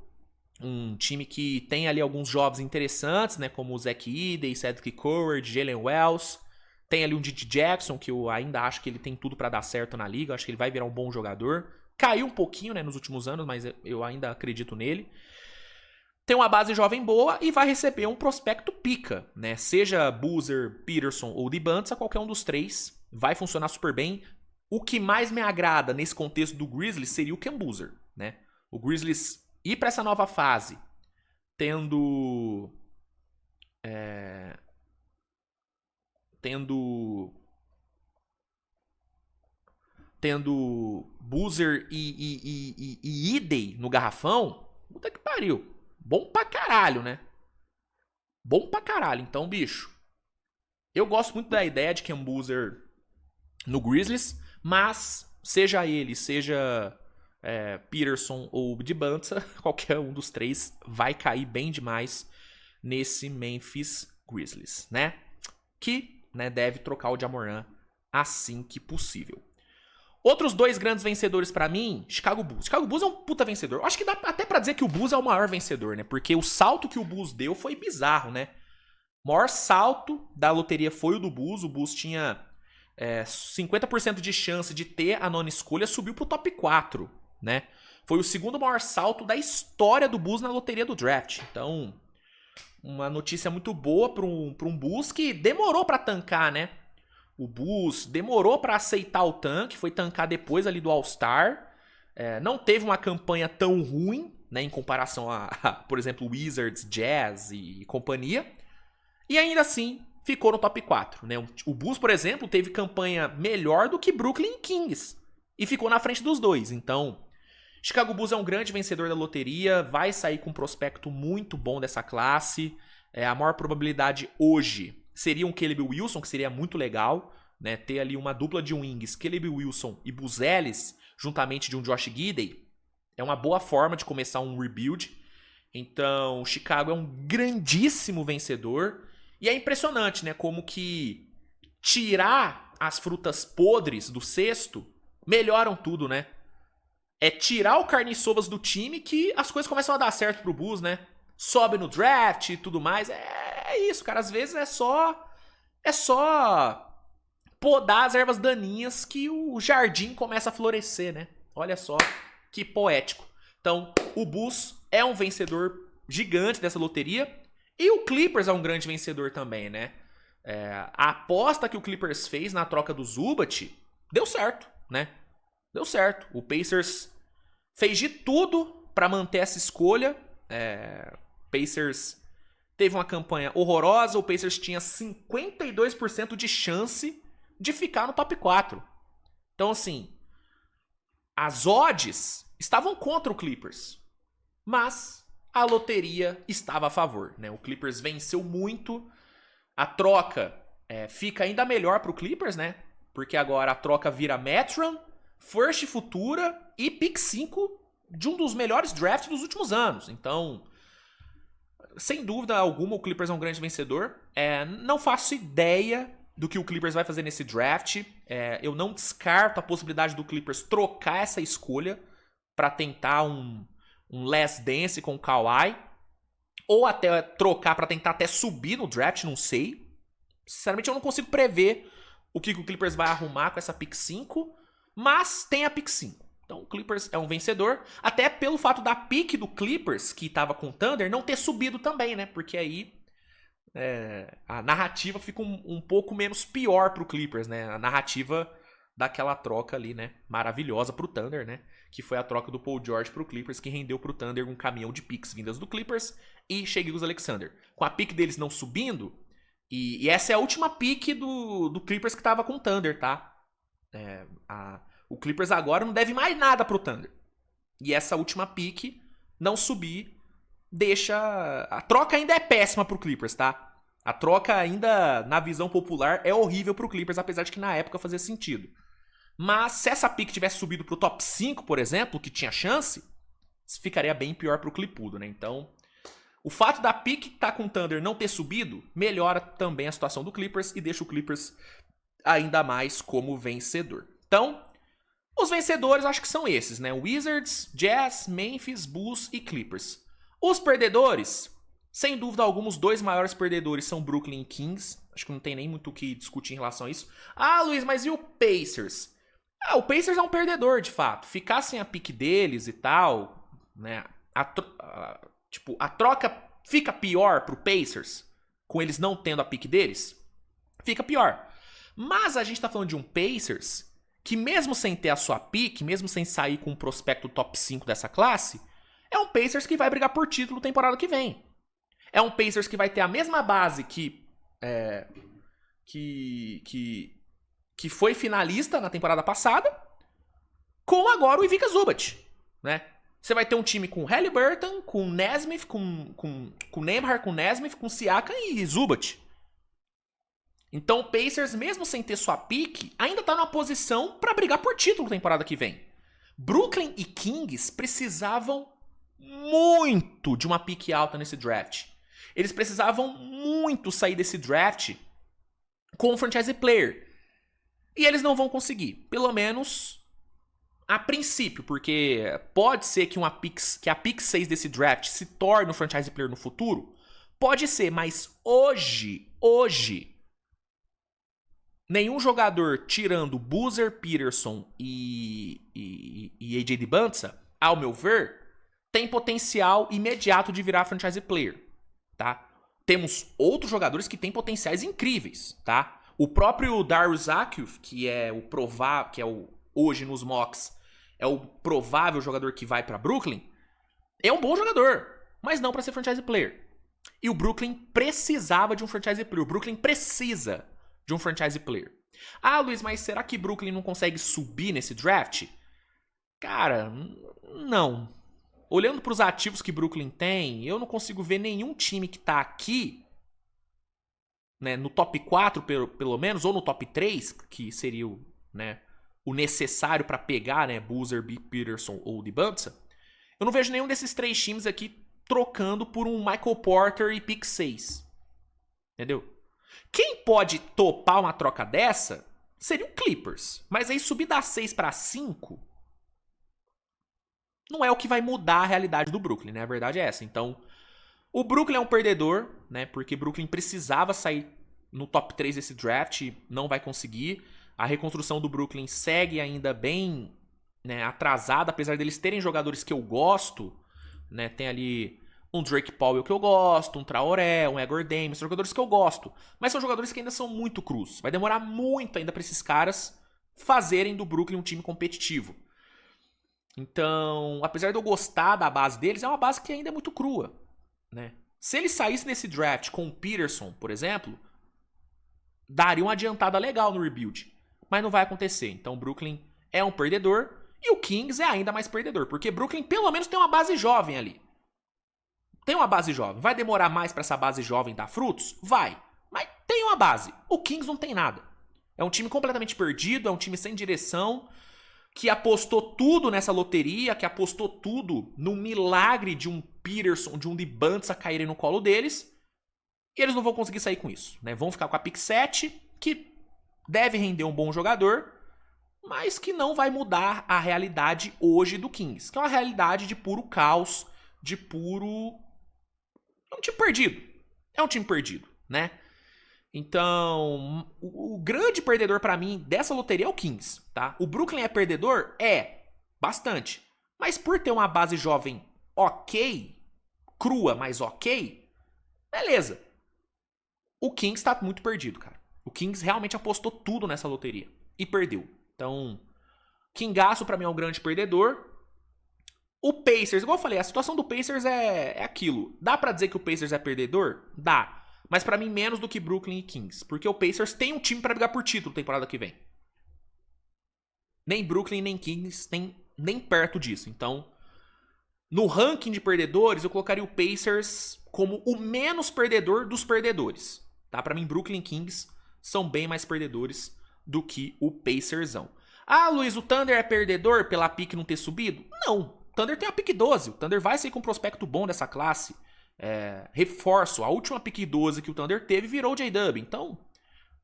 Um time que tem ali alguns jovens interessantes, né? Como o Zach Edey, Cedric Coward, Jalen Wells. Tem ali um Didi Jackson, que eu ainda acho que ele tem tudo pra dar certo na liga. Eu acho que ele vai virar um bom jogador. Caiu um pouquinho, né, nos últimos anos, mas eu ainda acredito nele. Tem uma base jovem boa e vai receber um prospecto pica, né? Seja Boozer, Peterson ou DeBanza, qualquer um dos três vai funcionar super bem. O que mais me agrada nesse contexto do Grizzlies seria o Ken Boozer, né? O Grizzlies ir para essa nova fase tendo Boozer e Edey no garrafão, puta que pariu. Bom pra caralho, né? Bom pra caralho. Então, bicho, eu gosto muito da ideia de Ken Boozer no Grizzlies, mas seja ele, seja Peterson ou DeBanza, qualquer um dos três vai cair bem demais nesse Memphis Grizzlies, né? Que, né, deve trocar o Ja Morant assim que possível. Outros dois grandes vencedores pra mim, Chicago Bulls. Chicago Bulls é um puta vencedor. Eu acho que dá até pra dizer que o Bulls é o maior vencedor, né? Porque o salto que o Bulls deu foi bizarro, né? O maior salto da loteria foi o do Bulls. O Bulls tinha 50% de chance de ter a nona escolha, subiu pro top 4, né? Foi o segundo maior salto da história do Bulls na loteria do draft. Então, uma notícia muito boa para um Bulls que demorou para tancar, né? O Bulls demorou para aceitar o tanque, foi tancar depois ali do All-Star. Não teve uma campanha tão ruim, né, em comparação a, por exemplo, Wizards, Jazz e companhia. E ainda assim, ficou no top 4. Né? O Bulls, por exemplo, teve campanha melhor do que Brooklyn Kings. E ficou na frente dos dois. Então, Chicago Bulls é um grande vencedor da loteria, vai sair com um prospecto muito bom dessa classe. A maior probabilidade hoje seria um Caleb Wilson, que seria muito legal, né? Ter ali uma dupla de wings, Caleb Wilson e Buzelis, juntamente de um Josh Giddey, é uma boa forma de começar um rebuild. Então, Chicago é um grandíssimo vencedor. E é impressionante, né? Como que tirar as frutas podres do cesto melhoram tudo, né? É tirar o carniçovas do time que as coisas começam a dar certo pro Bulls, né? Sobe no draft e tudo mais. É isso, cara. Às vezes é só podar as ervas daninhas que o jardim começa a florescer, né? Olha só que poético. Então, o Bulls é um vencedor gigante dessa loteria e o Clippers é um grande vencedor também, né? A aposta que o Clippers fez na troca do Zubat deu certo, né? Deu certo. O Pacers fez de tudo para manter essa escolha. Pacers teve uma campanha horrorosa. O Pacers tinha 52% de chance de ficar no top 4. Então, assim, as odds estavam contra o Clippers. Mas a loteria estava a favor, né? O Clippers venceu muito. A troca fica ainda melhor pro Clippers, né? Porque agora a troca vira Metron, First Futura e Pick 5 de um dos melhores drafts dos últimos anos. Então, sem dúvida alguma, o Clippers é um grande vencedor. Não faço ideia do que o Clippers vai fazer nesse draft. Eu não descarto a possibilidade do Clippers trocar essa escolha para tentar um last dance com o Kawhi. Ou até trocar para tentar até subir no draft, não sei. Sinceramente, eu não consigo prever o que o Clippers vai arrumar com essa pick 5. Mas tem a pick 5. Então o Clippers é um vencedor. Até pelo fato da pick do Clippers, que estava com o Thunder, não ter subido também, né? Porque aí a narrativa fica um pouco menos pior pro Clippers, né? A narrativa daquela troca ali, né? Maravilhosa pro Thunder, né? Que foi a troca do Paul George pro Clippers, que rendeu pro Thunder um caminhão de picks vindas do Clippers e Shai Gilgeous-Alexander. Com a pick deles não subindo, e essa é a última pick do Clippers que tava com o Thunder, tá? O Clippers agora não deve mais nada pro Thunder. E essa última pick não subir deixa... A troca ainda é péssima pro Clippers, tá? A troca ainda, na visão popular, é horrível pro Clippers, apesar de que na época fazia sentido. Mas se essa pick tivesse subido pro top 5, por exemplo, que tinha chance, ficaria bem pior pro Clipudo, né? Então, o fato da pick que tá com o Thunder não ter subido melhora também a situação do Clippers e deixa o Clippers ainda mais como vencedor. Então, os vencedores acho que são esses, né? Wizards, Jazz, Memphis, Bulls e Clippers. Os perdedores, sem dúvida alguma, os dois maiores perdedores são Brooklyn e Kings. Acho que não tem nem muito o que discutir em relação a isso. Ah, Luiz, mas e o Pacers? O Pacers é um perdedor, de fato. Ficar sem a pick deles e tal, né? A troca fica pior pro Pacers, com eles não tendo a pick deles? Fica pior. Mas a gente tá falando de um Pacers que mesmo sem ter a sua pick, mesmo sem sair com um prospecto top 5 dessa classe, é um Pacers que vai brigar por título temporada que vem. É um Pacers que vai ter a mesma base que foi finalista na temporada passada, com agora o Ivica Zubat, né? Você vai ter um time com Haliburton, com Nesmith, com Nembhard, com Nesmith, com Siakam e Zubat. Então o Pacers, mesmo sem ter sua pick, ainda tá numa posição para brigar por título na temporada que vem. Brooklyn e Kings precisavam muito de uma pick alta nesse draft. Eles precisavam muito sair desse draft com um franchise player. E eles não vão conseguir. Pelo menos a princípio, porque pode ser que a pick 6 desse draft se torne um franchise player no futuro. Pode ser, mas hoje, nenhum jogador tirando Boozer, Peterson e AJ Dibantza, ao meu ver, tem potencial imediato de virar franchise player, tá? Temos outros jogadores que têm potenciais incríveis, tá? O próprio Darius Akew, que é hoje nos mocks, é o provável jogador que vai para Brooklyn, é um bom jogador, mas não para ser franchise player. E o Brooklyn precisava de um franchise player. O Brooklyn precisa de um franchise player. Ah, Luiz, mas será que Brooklyn não consegue subir nesse draft? Cara, não. Olhando para os ativos que Brooklyn tem, eu não consigo ver nenhum time que tá aqui, né, no top 4 pelo menos, ou no top 3, que seria o necessário para pegar, né, Boozer, B. Peterson ou Dibantza. Eu não vejo nenhum desses 3 times aqui trocando por um Michael Porter e pick 6. Entendeu? Quem pode topar uma troca dessa seria o Clippers. Mas aí subir da 6 para 5 não é o que vai mudar a realidade do Brooklyn, né? A verdade é essa. Então, o Brooklyn é um perdedor, né? Porque Brooklyn precisava sair no top 3 desse draft, não vai conseguir. A reconstrução do Brooklyn segue ainda bem, né, atrasada, apesar deles terem jogadores que eu gosto, né, tem ali um Drake Powell que eu gosto, um Traoré, um Egor Davis, são jogadores que eu gosto, mas são jogadores que ainda são muito crus. Vai demorar muito ainda para esses caras fazerem do Brooklyn um time competitivo. Então, apesar de eu gostar da base deles, é uma base que ainda é muito crua, né? Se ele saísse nesse draft com o Peterson, por exemplo, daria uma adiantada legal no rebuild. Mas não vai acontecer. Então o Brooklyn é um perdedor e o Kings é ainda mais perdedor. Porque Brooklyn pelo menos tem uma base jovem ali. Tem uma base jovem. Vai demorar mais para essa base jovem dar frutos? Vai. Mas tem uma base. O Kings não tem nada. É um time completamente perdido, é um time sem direção, que apostou tudo nessa loteria, que apostou tudo no milagre de um Peterson, de um DeBanza caírem no colo deles. E eles não vão conseguir sair com isso, né? Vão ficar com a pick 7, que deve render um bom jogador, mas que não vai mudar a realidade hoje do Kings, que é uma realidade de puro caos, de puro... É um time perdido. É um time perdido, né? Então, o grande perdedor pra mim dessa loteria é o Kings, tá? O Brooklyn é perdedor? É, bastante. Mas por ter uma base jovem ok, crua, mas ok, beleza. O Kings tá muito perdido, cara. O Kings realmente apostou tudo nessa loteria e perdeu. Então, Kingaço pra mim é um grande perdedor. O Pacers, igual eu falei, a situação do Pacers é aquilo. Dá pra dizer que o Pacers é perdedor? Dá. Mas pra mim menos do que Brooklyn e Kings. Porque o Pacers tem um time pra brigar por título temporada que vem. Nem Brooklyn nem Kings tem nem perto disso. Então, no ranking de perdedores, eu colocaria o Pacers como o menos perdedor dos perdedores. Tá? Pra mim, Brooklyn e Kings são bem mais perdedores do que o Pacersão. Ah, Luiz, o Thunder é perdedor pela pick não ter subido? Não. O Thunder tem a pick 12. O Thunder vai sair com um prospecto bom dessa classe. Reforço, a última pick 12 que o Thunder teve virou o J-Dub. Então,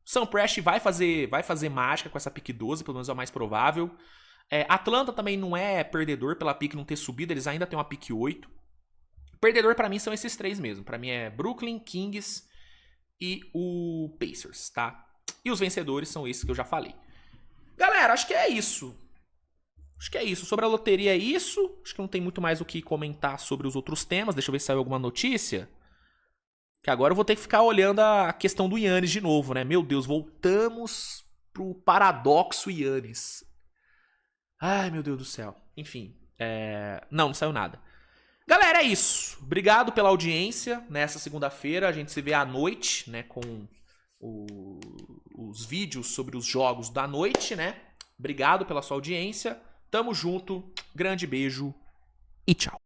Sam Prest vai fazer mágica com essa pick 12, pelo menos é o mais provável. Atlanta também não é perdedor pela pick não ter subido, eles ainda têm uma pick 8. Perdedor pra mim são esses três mesmo. Pra mim é Brooklyn, Kings e o Pacers, tá? E os vencedores são esses que eu já falei. Galera, acho que é isso. Sobre a loteria é isso. Acho que não tem muito mais o que comentar sobre os outros temas. Deixa eu ver se saiu alguma notícia. Que agora eu vou ter que ficar olhando a questão do Giannis de novo, né? Meu Deus, voltamos pro paradoxo Giannis. Ai, meu Deus do céu. Enfim, não saiu nada. Galera, é isso. Obrigado pela audiência nessa segunda-feira. A gente se vê à noite, né? Com os vídeos sobre os jogos da noite, né? Obrigado pela sua audiência. Tamo junto. Grande beijo e tchau.